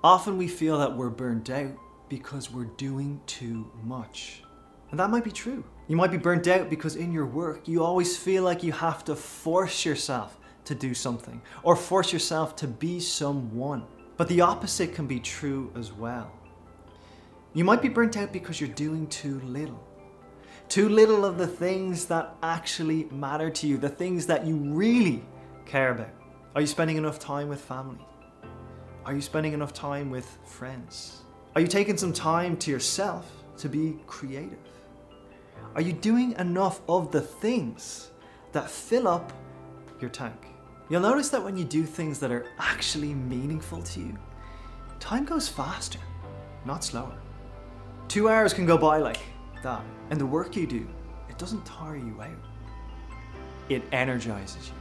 Often we feel that we're burnt out because we're doing too much. And that might be true. You might be burnt out because in your work, you always feel like you have to force yourself to do something or force yourself to be someone. But the opposite can be true as well. You might be burnt out because you're doing too little. Too little of the things that actually matter to you, the things that you really care about. Are you spending enough time with family? Are you spending enough time with friends? Are you taking some time to yourself to be creative? Are you doing enough of the things that fill up your tank? You'll notice that when you do things that are actually meaningful to you, time goes faster, not slower. 2 hours can go by like that, and the work you do, it doesn't tire you out. It energizes you.